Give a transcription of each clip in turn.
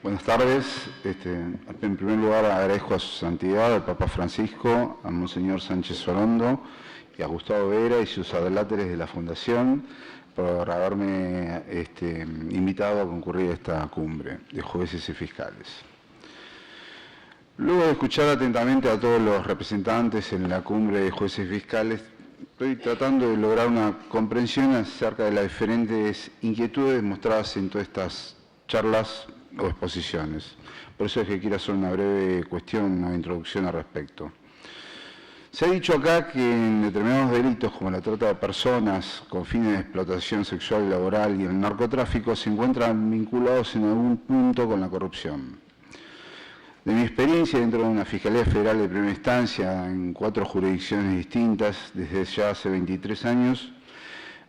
Buenas tardes. En primer lugar, agradezco a su santidad, al Papa Francisco, a Monseñor Sánchez Sorondo y a Gustavo Vera y sus adláteres de la Fundación por haberme invitado a concurrir a esta cumbre de jueces y fiscales. Luego de escuchar atentamente a todos los representantes en la cumbre de jueces y fiscales, estoy tratando de lograr una comprensión acerca de las diferentes inquietudes mostradas en todas estas charlas o exposiciones. Por eso es que quiero hacer una breve una introducción al respecto. Se ha dicho acá que en determinados delitos como la trata de personas con fines de explotación sexual y laboral y el narcotráfico se encuentran vinculados en algún punto con la corrupción. De mi experiencia dentro de una Fiscalía Federal de primera instancia en 4 jurisdicciones distintas desde ya hace 23 años,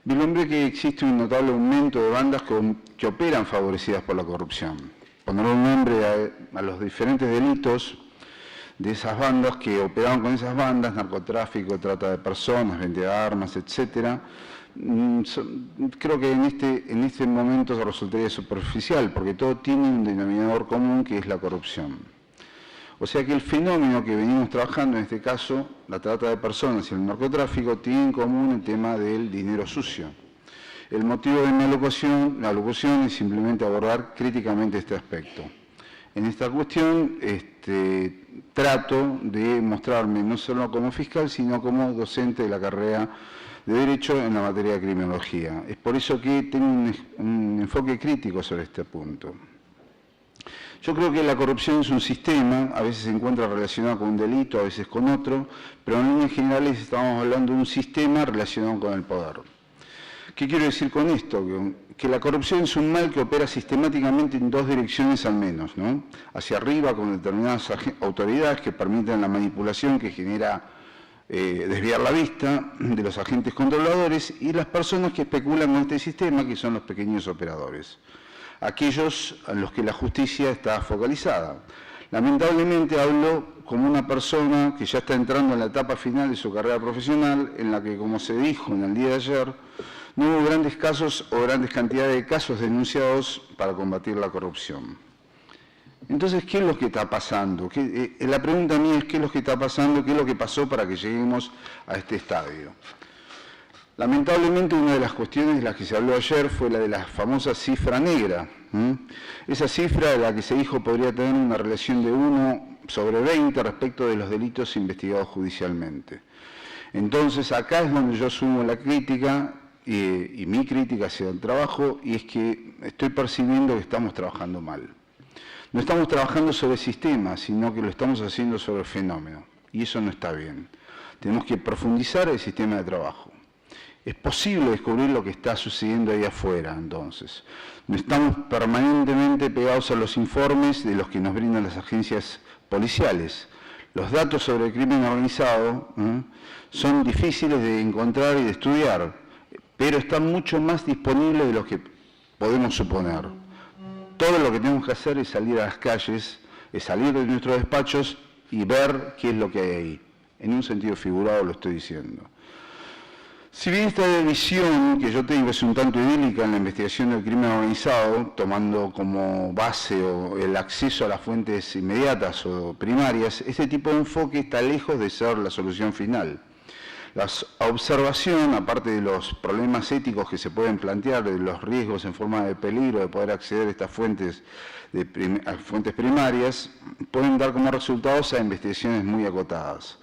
vislumbré que existe un notable aumento de bandas que operan favorecidas por la corrupción. Poner un nombre a los diferentes delitos de esas bandas que operaban con esas bandas, narcotráfico, trata de personas, venta de armas, etc. Creo que en este momento resultaría superficial, porque todo tiene un denominador común que es la corrupción. O sea que el fenómeno que venimos trabajando, en este caso, la trata de personas y el narcotráfico, tiene en común el tema del dinero sucio. El motivo de mi alocución es simplemente abordar críticamente este aspecto. En esta cuestión trato de mostrarme no solo como fiscal, sino como docente de la carrera de Derecho en la materia de criminología. Es por eso que tengo un enfoque crítico sobre este punto. Yo creo que la corrupción es un sistema, a veces se encuentra relacionado con un delito, a veces con otro, pero en líneas generales estamos hablando de un sistema relacionado con el poder. ¿Qué quiero decir con esto? Que la corrupción es un mal que opera sistemáticamente en 2 direcciones al menos, ¿no? Hacia arriba con determinadas autoridades que permiten la manipulación que genera desviar la vista de los agentes controladores y las personas que especulan con este sistema, que son los pequeños operadores, aquellos a los que la justicia está focalizada. Lamentablemente hablo como una persona que ya está entrando en la etapa final de su carrera profesional, en la que, como se dijo en el día de ayer, no hubo grandes casos o grandes cantidades de casos denunciados para combatir la corrupción. Entonces, ¿qué es lo que está pasando? La pregunta mía es ¿qué es lo que está pasando? ¿Qué es lo que pasó para que lleguemos a este estadio? Lamentablemente, una de las cuestiones de las que se habló ayer fue la de la famosa cifra negra. Esa cifra de la que se dijo podría tener una relación de 1 sobre 20 respecto de los delitos investigados judicialmente. Entonces, acá es donde yo sumo la crítica y mi crítica hacia el trabajo, y es que estoy percibiendo que estamos trabajando mal. No estamos trabajando sobre el sistema, sino que lo estamos haciendo sobre el fenómeno, y eso no está bien. Tenemos que profundizar el sistema de trabajo. Es posible descubrir lo que está sucediendo ahí afuera, entonces. No estamos permanentemente pegados a los informes de los que nos brindan las agencias policiales. Los datos sobre el crimen organizado son difíciles de encontrar y de estudiar, pero están mucho más disponibles de lo que podemos suponer. Todo lo que tenemos que hacer es salir a las calles, es salir de nuestros despachos y ver qué es lo que hay ahí. En un sentido figurado lo estoy diciendo. Si bien esta visión que yo tengo es un tanto idílica en la investigación del crimen organizado, tomando como base el acceso a las fuentes inmediatas o primarias, este tipo de enfoque está lejos de ser la solución final. La observación, aparte de los problemas éticos que se pueden plantear, de los riesgos en forma de peligro de poder acceder a estas fuentes primarias, pueden dar como resultados a investigaciones muy acotadas.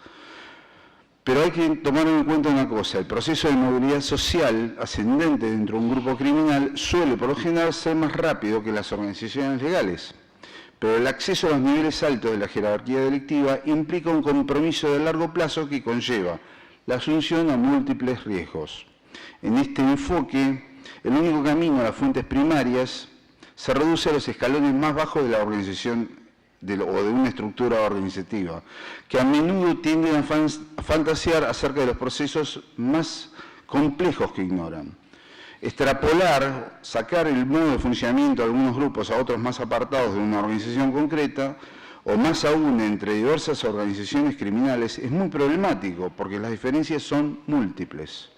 Pero hay que tomar en cuenta una cosa: el proceso de movilidad social ascendente dentro de un grupo criminal suele por lo general ser más rápido que las organizaciones legales. Pero el acceso a los niveles altos de la jerarquía delictiva implica un compromiso de largo plazo que conlleva la asunción a múltiples riesgos. En este enfoque, el único camino a las fuentes primarias se reduce a los escalones más bajos de la organización o de una estructura organizativa, que a menudo tienden a fantasear acerca de los procesos más complejos que ignoran. Extrapolar, sacar el modo de funcionamiento de algunos grupos a otros más apartados de una organización concreta, o más aún entre diversas organizaciones criminales, es muy problemático, porque las diferencias son múltiples.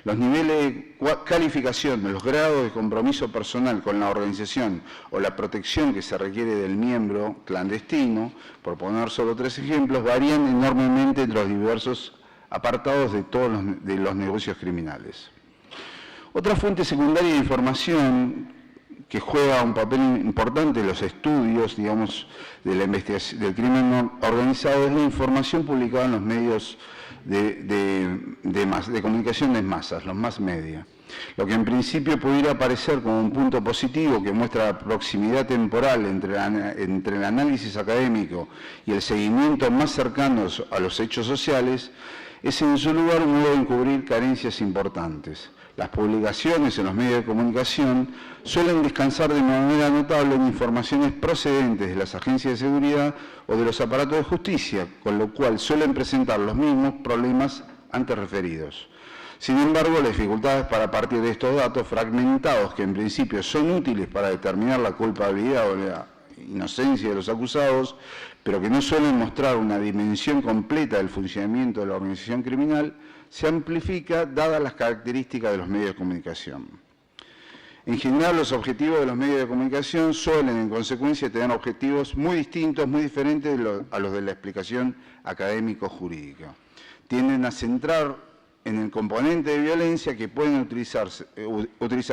Los niveles de calificación, los grados de compromiso personal con la organización o la protección que se requiere del miembro clandestino, por poner solo 3 ejemplos, varían enormemente entre los diversos apartados de todos los negocios criminales. Otra fuente secundaria de información que juega un papel importante en los estudios, digamos, de la investigación del crimen organizado es la información publicada en los medios de comunicación de masas, los mass media. Lo que en principio pudiera parecer como un punto positivo que muestra la proximidad temporal entre el análisis académico y el seguimiento más cercano a los hechos sociales, es en su lugar un modo de encubrir carencias importantes. Las publicaciones en los medios de comunicación suelen descansar de manera notable en informaciones procedentes de las agencias de seguridad o de los aparatos de justicia, con lo cual suelen presentar los mismos problemas antes referidos. Sin embargo, las dificultades para partir de estos datos fragmentados, que en principio son útiles para determinar la culpabilidad o la inocencia de los acusados, pero que no suelen mostrar una dimensión completa del funcionamiento de la organización criminal, se amplifica dadas las características de los medios de comunicación. En general, los objetivos de los medios de comunicación suelen, en consecuencia, tener objetivos muy distintos, muy diferentes a los de la explicación académico-jurídica. Tienden a centrar en el componente de violencia que pueden utilizar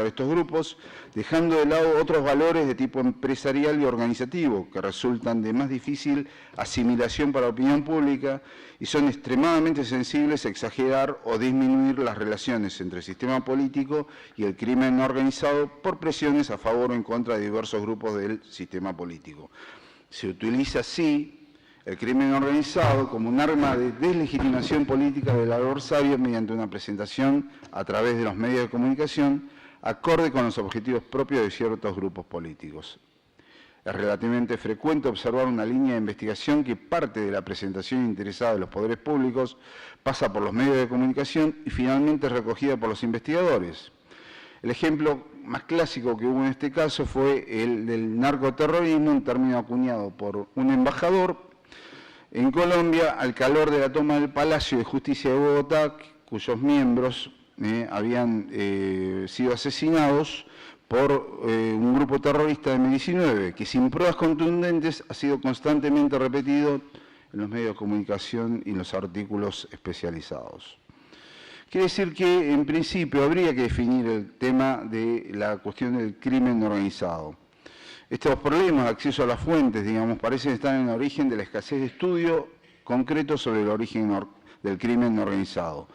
estos grupos, dejando de lado otros valores de tipo empresarial y organizativo que resultan de más difícil asimilación para la opinión pública y son extremadamente sensibles a exagerar o disminuir las relaciones entre el sistema político y el crimen organizado por presiones a favor o en contra de diversos grupos del sistema político. Se utiliza así el crimen organizado como un arma de deslegitimación política del adversario mediante una presentación a través de los medios de comunicación acorde con los objetivos propios de ciertos grupos políticos. Es relativamente frecuente observar una línea de investigación que parte de la presentación interesada de los poderes públicos, pasa por los medios de comunicación y finalmente es recogida por los investigadores. El ejemplo más clásico que hubo en este caso fue el del narcoterrorismo, un término acuñado por un embajador en Colombia, al calor de la toma del Palacio de Justicia de Bogotá, cuyos miembros habían sido asesinados por un grupo terrorista de M-19, que sin pruebas contundentes ha sido constantemente repetido en los medios de comunicación y en los artículos especializados. Quiere decir que, en principio, habría que definir el tema de la cuestión del crimen organizado. Estos problemas de acceso a las fuentes, digamos, parecen estar en el origen de la escasez de estudio concreto sobre el origen del crimen organizado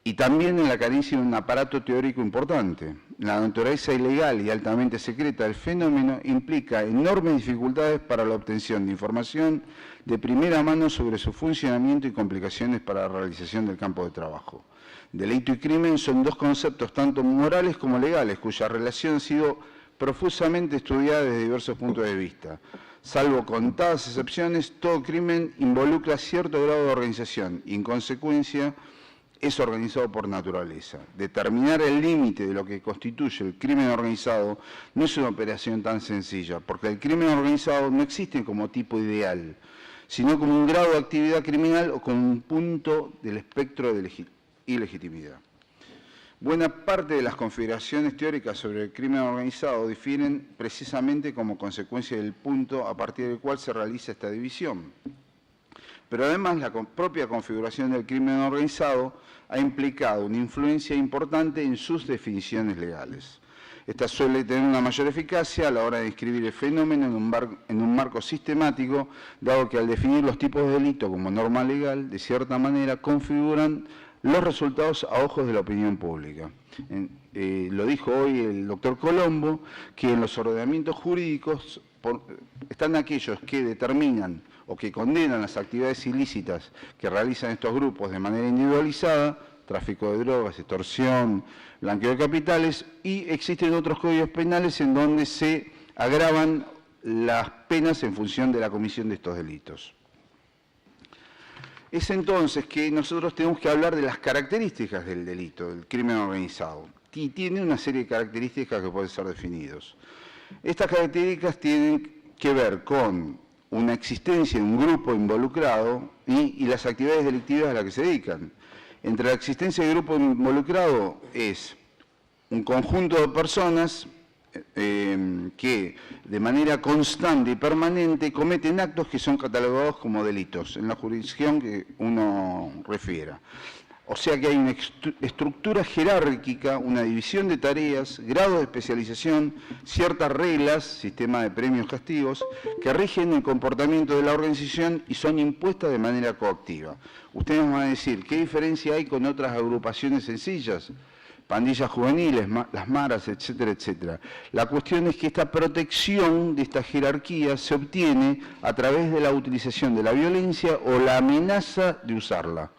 y también en la carencia de un aparato teórico importante. La naturaleza ilegal y altamente secreta del fenómeno implica enormes dificultades para la obtención de información de primera mano sobre su funcionamiento y complicaciones para la realización del campo de trabajo. Delito y crimen son dos conceptos tanto morales como legales, cuya relación ha sido profusamente estudiada desde diversos puntos de vista. Salvo contadas excepciones, todo crimen involucra cierto grado de organización y, en consecuencia, es organizado por naturaleza. Determinar el límite de lo que constituye el crimen organizado no es una operación tan sencilla, porque el crimen organizado no existe como tipo ideal, sino como un grado de actividad criminal o como un punto del espectro de ilegitimidad. Buena parte de las configuraciones teóricas sobre el crimen organizado difieren precisamente como consecuencia del punto a partir del cual se realiza esta división. Pero además la propia configuración del crimen organizado ha implicado una influencia importante en sus definiciones legales. Esta suele tener una mayor eficacia a la hora de describir el fenómeno en un marco sistemático, dado que al definir los tipos de delito como norma legal, de cierta manera configuran los resultados a ojos de la opinión pública. Lo dijo hoy el doctor Colombo, que en los ordenamientos jurídicos están aquellos que determinan o que condenan las actividades ilícitas que realizan estos grupos de manera individualizada, tráfico de drogas, extorsión, blanqueo de capitales, y existen otros códigos penales en donde se agravan las penas en función de la comisión de estos delitos. Es entonces que nosotros tenemos que hablar de las características del delito, del crimen organizado, y tiene una serie de características que pueden ser definidos. Estas características tienen que ver con una existencia de un grupo involucrado y las actividades delictivas a las que se dedican. entre la existencia de grupo involucrado es un conjunto de personas que de manera constante y permanente cometen actos que son catalogados como delitos en la jurisdicción que uno refiera. O sea que hay una estructura jerárquica, una división de tareas, grado de especialización, ciertas reglas, sistema de premios, castigos, que rigen el comportamiento de la organización y son impuestas de manera coactiva. Ustedes me van a decir, ¿qué diferencia hay con otras agrupaciones sencillas? Pandillas juveniles, las maras, etcétera, etcétera. La cuestión es que esta protección de esta jerarquía se obtiene a través de la utilización de la violencia o la amenaza de usarla.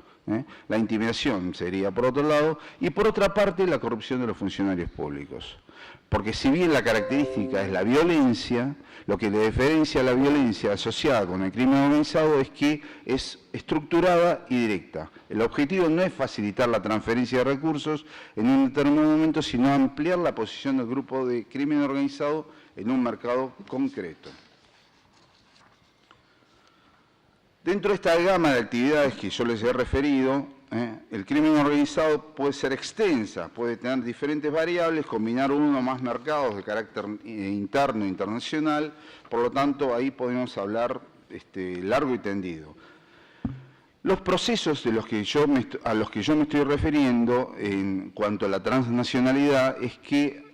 La intimidación sería por otro lado, y por otra parte la corrupción de los funcionarios públicos. Porque si bien la característica es la violencia, lo que le diferencia a la violencia asociada con el crimen organizado es que es estructurada y directa. El objetivo no es facilitar la transferencia de recursos en un determinado momento, sino ampliar la posición del grupo de crimen organizado en un mercado concreto. Dentro de esta gama de actividades que yo les he referido, el crimen organizado puede ser extensa, puede tener diferentes variables, combinar uno o más mercados de carácter interno e internacional, por lo tanto ahí podemos hablar largo y tendido. Los procesos a los que yo me estoy refiriendo en cuanto a la transnacionalidad es que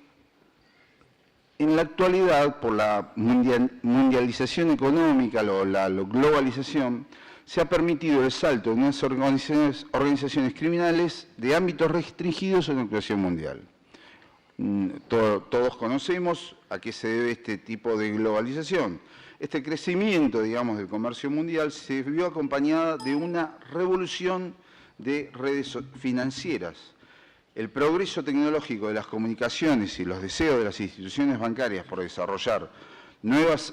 en la actualidad, por la mundialización económica, la globalización, se ha permitido el salto de unas organizaciones criminales de ámbitos restringidos a una actuación mundial. Todos conocemos a qué se debe este tipo de globalización. Este crecimiento, digamos, del comercio mundial se vio acompañada de una revolución de redes financieras. El progreso tecnológico de las comunicaciones y los deseos de las instituciones bancarias por desarrollar nuevas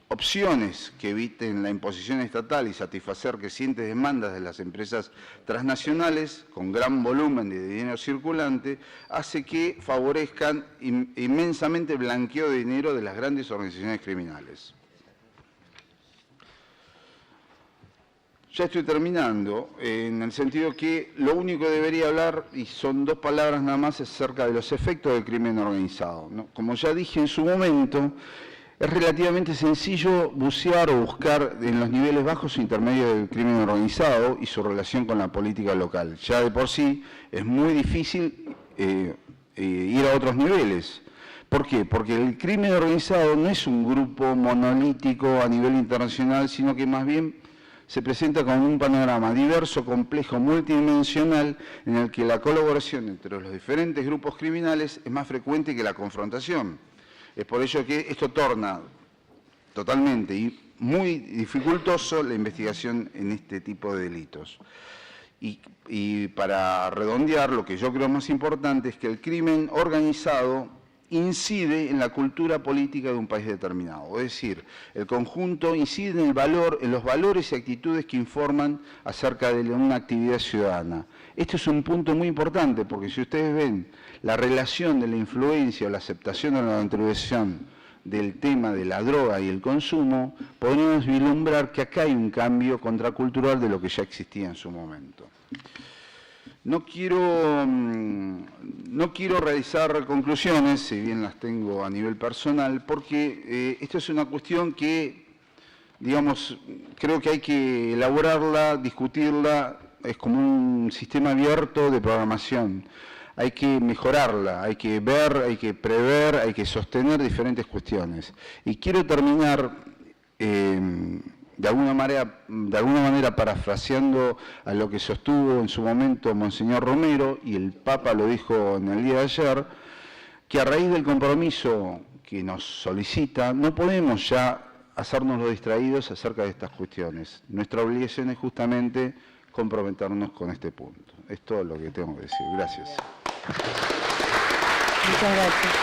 opciones que eviten la imposición estatal y satisfacer crecientes demandas de las empresas transnacionales con gran volumen de dinero circulante, hace que favorezcan inmensamente el blanqueo de dinero de las grandes organizaciones criminales. Ya estoy terminando, en el sentido que lo único que debería hablar, y son dos palabras nada más, es acerca de los efectos del crimen organizado, ¿no? Como ya dije en su momento, es relativamente sencillo bucear o buscar en los niveles bajos o intermedios del crimen organizado y su relación con la política local. Ya de por sí es muy difícil ir a otros niveles. ¿Por qué? Porque el crimen organizado no es un grupo monolítico a nivel internacional, sino que más bien se presenta como un panorama diverso, complejo, multidimensional, en el que la colaboración entre los diferentes grupos criminales es más frecuente que la confrontación. Es por ello que esto torna totalmente y muy dificultoso la investigación en este tipo de delitos. Y para redondear, lo que yo creo más importante es que el crimen organizado incide en la cultura política de un país determinado. Es decir, el conjunto incide en los valores y actitudes que informan acerca de una actividad ciudadana. Este es un punto muy importante porque si ustedes ven la relación de la influencia o la aceptación o la introducción del tema de la droga y el consumo, podemos vislumbrar que acá hay un cambio contracultural de lo que ya existía en su momento. No quiero realizar conclusiones, si bien las tengo a nivel personal, porque esto es una cuestión que, digamos, creo que hay que elaborarla, discutirla, es como un sistema abierto de programación. Hay que mejorarla, hay que ver, hay que prever, hay que sostener diferentes cuestiones. Y quiero terminar de alguna manera parafraseando a lo que sostuvo en su momento Monseñor Romero, y el Papa lo dijo en el día de ayer, que a raíz del compromiso que nos solicita, no podemos ya hacernos los distraídos acerca de estas cuestiones. Nuestra obligación es justamente comprometernos con este punto. Es todo lo que tengo que decir. Gracias. Muchas gracias.